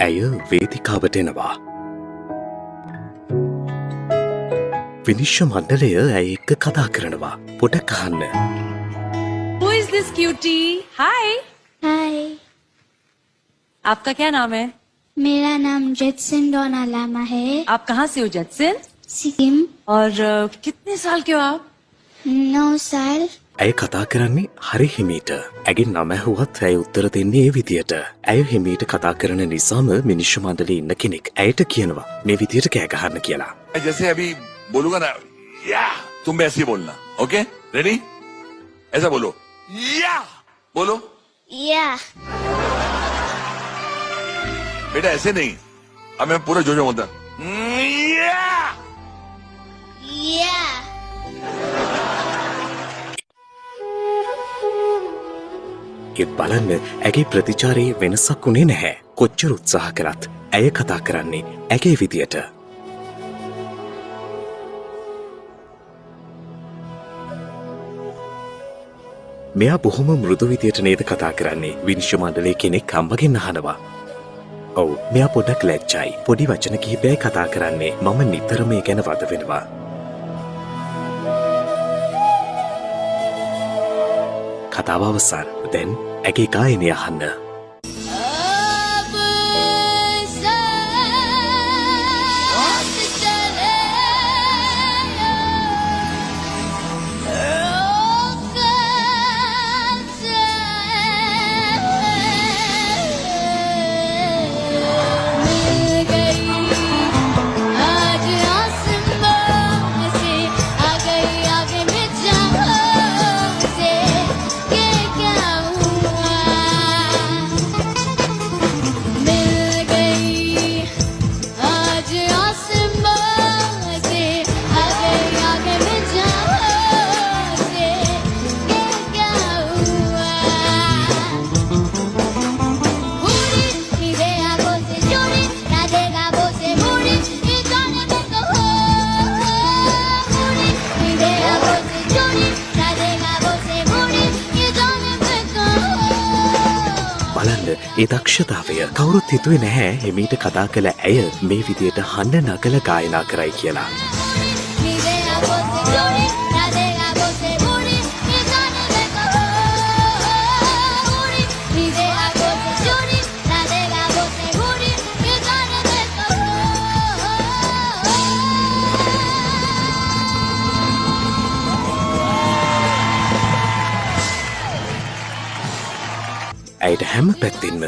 ඇය වේදිකාවට එනවා. විනිශ්චය මණ්ඩලය ඇය එක්ක කතා කරනවා. පොඩක් අහන්න. Who is this cutie? Hi. हाय, आपका क्या नाम है? मेरा नाम जेटसन डोना लामा है। आप कहाँ से हो जैतसन? सिक्किम। और कितने साल के हो आप? 9 साल। ඇය කතා කරන්නේ හරි හිමීට. ඇගේ නම ඇහුවත් ඇය උත්තර දෙන්නේ ඒ විදියට. ඇය හිමීට කතා කරන නිසාම මිනිස්සු මණ්ඩලයේ ඉන්න කෙනෙක් ඇයට කියනවා මේ විදියට කෑ ගහන්න කියලා. जैसे अभी बोलूंगा ना या तुम भी ऐसे ही बोलना. Okay ready? ऐसा बोलो या बोलो या। बेटा ऐसे नहीं. अब मैं पूरा जोजो बोलता या. या। ඒත් බලන්න ඇගේ ප්‍රතිචාරයේ වෙනසක් වුණේ නැහැ. කොච්චර උත්සාහ කරත් ඇය කතා කරන්නේ ඇගේ විදියට. මෙයා බොහොම මෘදු විදියට නේද කතා කරන්නේ. විනිශ්චය මණ්ඩලයේ කෙනෙක් අම්මගෙන් අහනවා. ඔව් මෙයා පොඩක් ලැජ්ජයි. පොඩි වචන කිහිපයයි කතා කරන්නේ. මම නිතරම ඒ ගැන වද වෙනවා. කතාව අවසන්. දැන් ඇගේ ගායනය අහන්න. अब साथ चले रोक मिल गई आज आसमां से आ गई आगे में जहां से ये क्या हुआ मिल गई आज आसमां से आ गई आगे में जहां से ये क्या हुआ पूरी नीले आंखों से जोड़ी राधेगा वो से मुड़ी ये जाने में कहो पूरी नीले आंखों से जोड़ी राधेगा वो से मुड़ी ये जाने में कहो බලන්න ඒ දක්ෂතාවය කවුරුත් හිතුවේ නැහැ හිමීට කතා කළ ඇය මේ විදියට හඬ නගල ගායනා කරයි කියලා. नीले आंखों से जोड़ी राधेगा वो से मुड़ी ये जाने में कहो पूरी नीले आंखों से जोड़ी राधेगा वो से मुड़ी ये जाने में कहो ඇයට හැම පැත්තින්ම